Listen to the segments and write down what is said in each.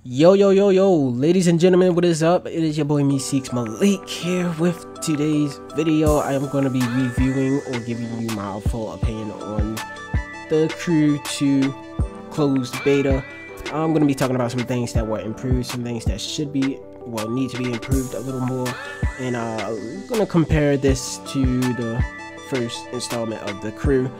Yo, ladies and gentlemen, what is up? It is your boy MeeSeeksMalik here with today's video. I am going to be reviewing or giving you my full opinion on the Crew 2 closed beta. I'm going to be talking about some things that were improved, some things that need to be improved a little more, and I'm going to compare this to the first installment of the Crew.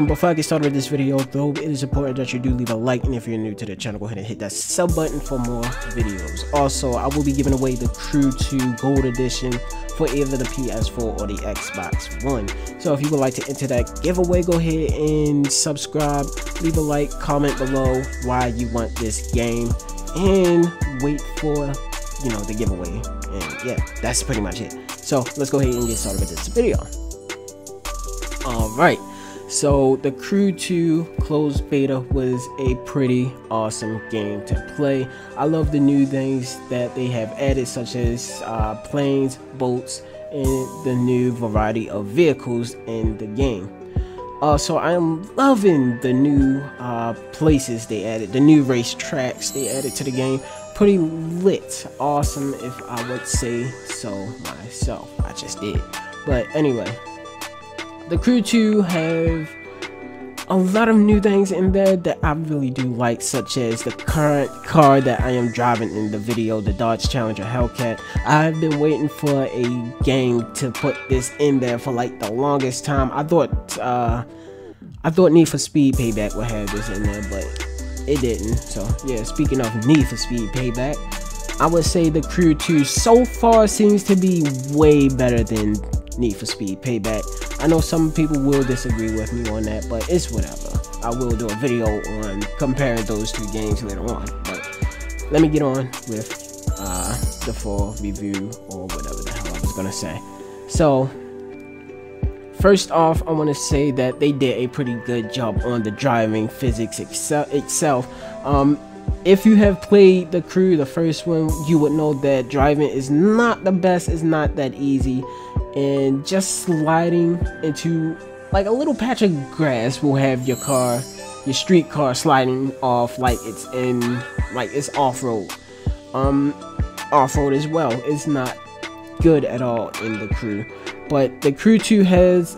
Before I get started with this video though, it is important that you do leave a like, and if you're new to the channel, go ahead and hit that sub button for more videos. Also, I will be giving away the Crew 2 Gold Edition for either the PS4 or the Xbox One. So if you would like to enter that giveaway, go ahead and subscribe, leave a like, comment below why you want this game, and wait for, the giveaway. And yeah, that's pretty much it. So let's go ahead and get started with this video. Alright. So the Crew 2 closed beta was a pretty awesome game to play. I love the new things that they have added, such as planes, boats, and the new variety of vehicles in the game. So I am loving the new places they added, the new race tracks they added to the game. Pretty lit, awesome if I would say so myself. I just did. But anyway, the Crew 2 have a lot of new things in there that I really do like, such as the current car that I am driving in the video, the Dodge Challenger Hellcat. I've been waiting for a game to put this in there for like the longest time. I thought Need for Speed Payback would have this in there, but it didn't. So yeah, speaking of Need for Speed Payback, I would say the Crew 2 so far seems to be way better than Need for Speed Payback. I know some people will disagree with me on that, but it's whatever. I will do a video on comparing those two games later on, but let me get on with the full review or whatever the hell I was gonna say. So first off, I want to say that they did a pretty good job on the driving physics itself. If you have played the Crew, the first one, you would know that driving is not the best, it's not that easy, and just sliding into like a little patch of grass will have your street car sliding off like it's off-road. Off-road as well is not good at all in the Crew, but the Crew 2 has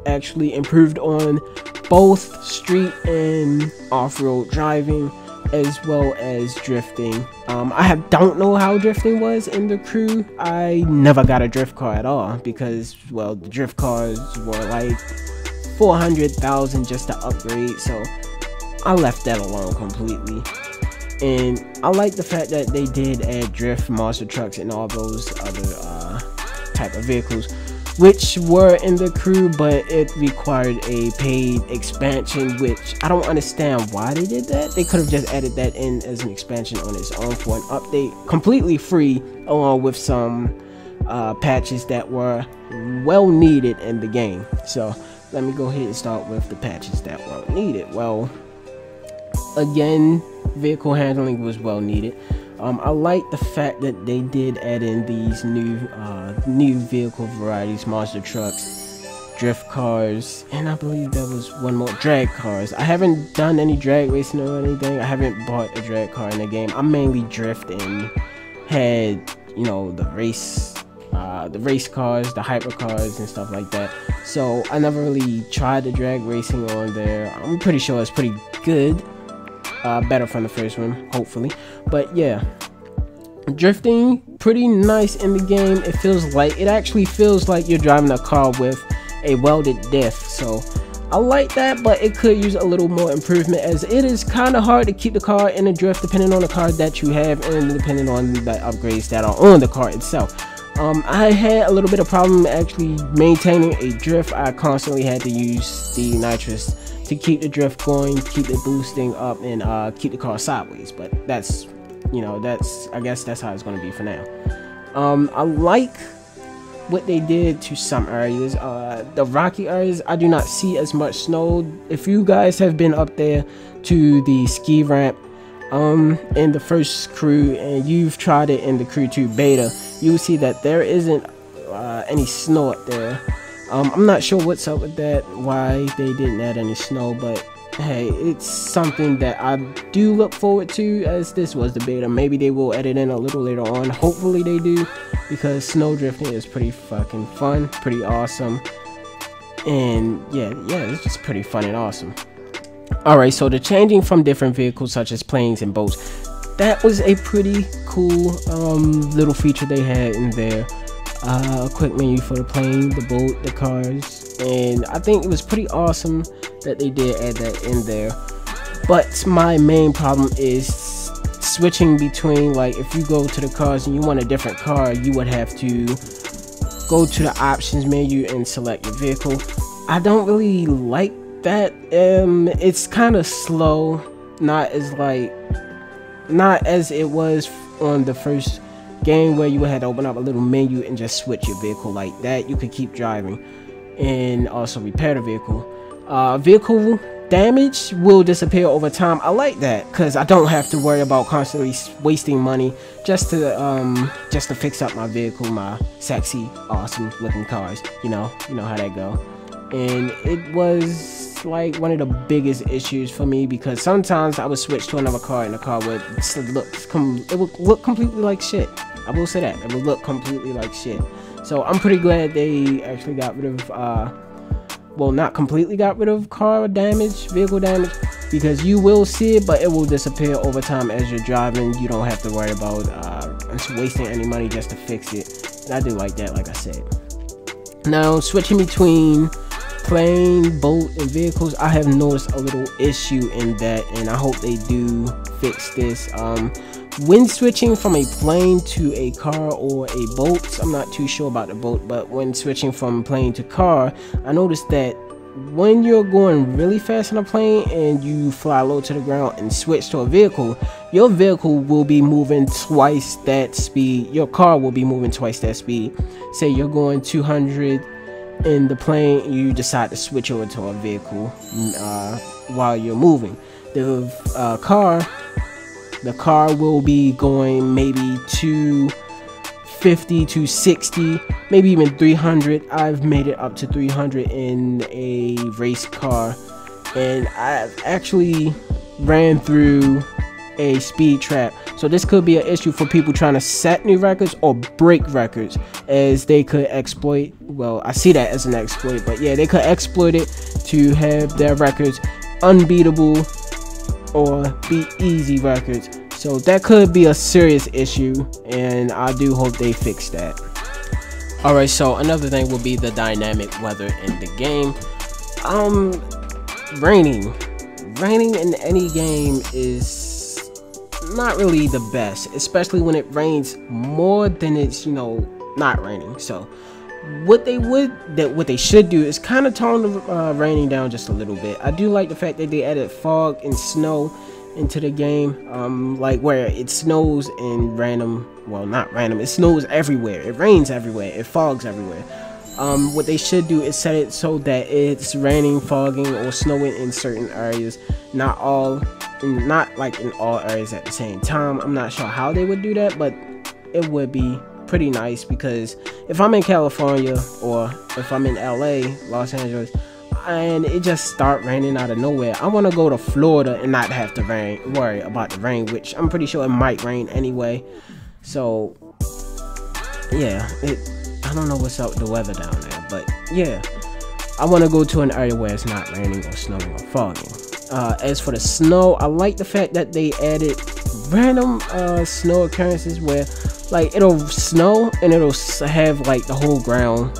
actually improved on both street and off-road driving, as well as drifting. I don't know how drifting was in the Crew. I never got a drift car at all because, well, the drift cars were like 400,000 just to upgrade, so I left that alone completely. And I like the fact that they did add drift monster trucks and all those other type of vehicles, which were in the Crew, but it required a paid expansion, which I don't understand why they did that. They could have just added that in as an expansion on its own for an update, completely free, along with some patches that were well needed in the game. So let me go ahead and start with the patches that were needed. Well, again, vehicle handling was well needed. I like the fact that they did add in these new vehicle varieties, monster trucks, drift cars, and I believe there was one more, drag cars. I haven't done any drag racing or anything. I haven't bought a drag car in the game. I mainly drift and had, the race cars, the hyper cars and stuff like that. So I never really tried the drag racing on there. I'm pretty sure it's pretty good. Better from the first one, hopefully. But yeah, drifting pretty nice in the game. It actually feels like you're driving a car with a welded diff, so I like that, but it could use a little more improvement, as it is kind of hard to keep the car in a drift depending on the car that you have and depending on the upgrades that are on the car itself. I had a little bit of problem actually maintaining a drift. I constantly had to use the nitrous to keep the drift going, keep it boosting up, and keep the car sideways. But that's, I guess that's how it's going to be for now. I like what they did to some areas. The rocky areas, I do not see as much snow. If you guys have been up there to the ski ramp in the first crew and you've tried it in the crew 2 beta, you'll see that there isn't any snow up there. I'm not sure what's up with that, why they didn't add any snow, but hey, it's something that I do look forward to, as this was the beta. Maybe they will edit in a little later on, hopefully they do, because snow drifting is pretty fucking fun, pretty awesome, and yeah, it's just pretty fun and awesome. Alright, so the changing from different vehicles such as planes and boats, that was a pretty cool little feature they had in there. A quick menu for the plane, the boat, the cars, and I think it was pretty awesome that they did add that in there. But my main problem is switching between, like, if you go to the cars and you want a different car, you would have to go to the options menu and select your vehicle. I don't really like that. It's kind of slow, not as it was on the first game where you had to open up a little menu and just switch your vehicle like that. You could keep driving and also repair the vehicle. Vehicle damage will disappear over time. I like that because I don't have to worry about constantly wasting money just to fix up my vehicle, my sexy, awesome looking cars. You know how that go. And it was like one of the biggest issues for me, because sometimes I would switch to another car and the car would look completely like shit. I will say that it would look completely like shit. So I'm pretty glad they actually got rid of well, not completely got rid of vehicle damage, because you will see it, but it will disappear over time as you're driving. You don't have to worry about wasting any money just to fix it, and I do like that, like I said. Now, switching between plane, boat, and vehicles, I have noticed a little issue in that, and I hope they do fix this. When switching from a plane to a car or a boat, I'm not too sure about the boat, but when switching from plane to car, I noticed that when you're going really fast on a plane and you fly low to the ground and switch to a vehicle, your vehicle will be moving twice that speed. Your car will be moving twice that speed. Say you're going 200 in the plane, you decide to switch over to a vehicle while you're moving. The car will be going maybe 250 to 60, maybe even 300. I've made it up to 300 in a race car, and I've actually ran through a speed trap. So this could be an issue for people trying to set new records or break records, as they could exploit, well, I see that as an exploit, but yeah, they could exploit it to have their records unbeatable or beat easy records. So that could be a serious issue, and I do hope they fix that. Alright, so another thing will be the dynamic weather in the game. Raining in any game is not really the best, especially when it rains more than it's not raining. So what they should do is kind of tone the raining down just a little bit. I do like the fact that they added fog and snow into the game, like where it snows in it snows everywhere, it rains everywhere, it fogs everywhere. What they should do is set it so that it's raining, fogging, or snowing in certain areas, not like in all areas at the same time. I'm not sure how they would do that, but it would be pretty nice, because if I'm in California or if I'm in LA, Los Angeles, and it just start raining out of nowhere, I want to go to Florida and not have to worry about the rain, which I'm pretty sure it might rain anyway. So yeah, I don't know what's up with the weather down there, but yeah, I want to go to an area where it's not raining or snowing or fogging. As for the snow, I like the fact that they added random snow occurrences where, like, it'll snow and it'll have like the whole ground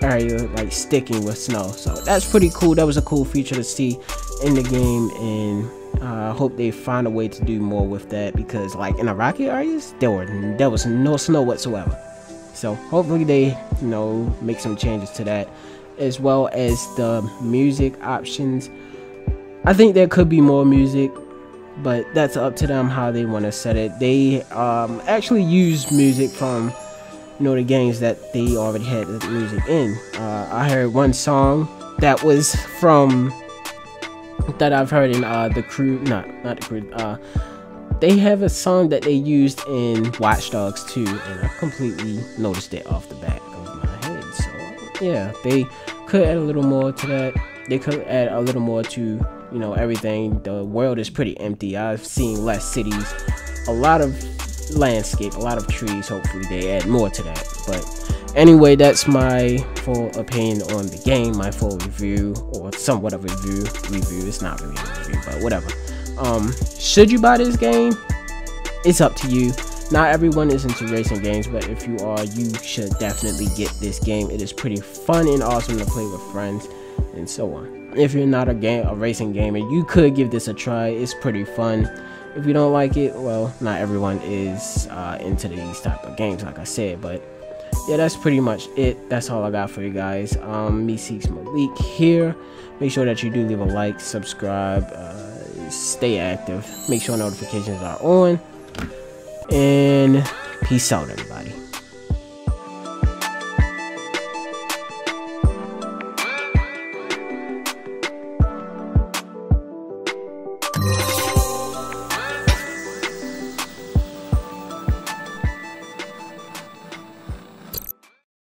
area like sticking with snow. So that's pretty cool. That was a cool feature to see in the game, and I hope they find a way to do more with that, because like in the rocky areas there was no snow whatsoever. So hopefully they make some changes to that, as well as the music options. I think there could be more music, but that's up to them how they want to set it. They actually use music from the games that they already had the music in. I heard one song that was from that I've heard in the crew, not the crew, They have a song that they used in Watch Dogs 2, and I completely noticed it off the back of my head. So yeah, they could add a little more to that. They could add a little more to, you know, everything. The world is pretty empty. I've seen less cities, a lot of landscape, a lot of trees. Hopefully they add more to that. But anyway, that's my full opinion on the game, my full review, or somewhat of a review. It's not really a review, but whatever. Should you buy this game? It's up to you. Not everyone is into racing games, but if you are, you should definitely get this game. It is pretty fun and awesome to play with friends and so on. If you're not a racing gamer, you could give this a try. It's pretty fun. If you don't like it, well, not everyone is into these type of games, like I said. But yeah, that's pretty much it. That's all I got for you guys. MeeSeeksMalik here. Make sure that you do leave a like, subscribe, stay active, make sure notifications are on, and peace out, everybody.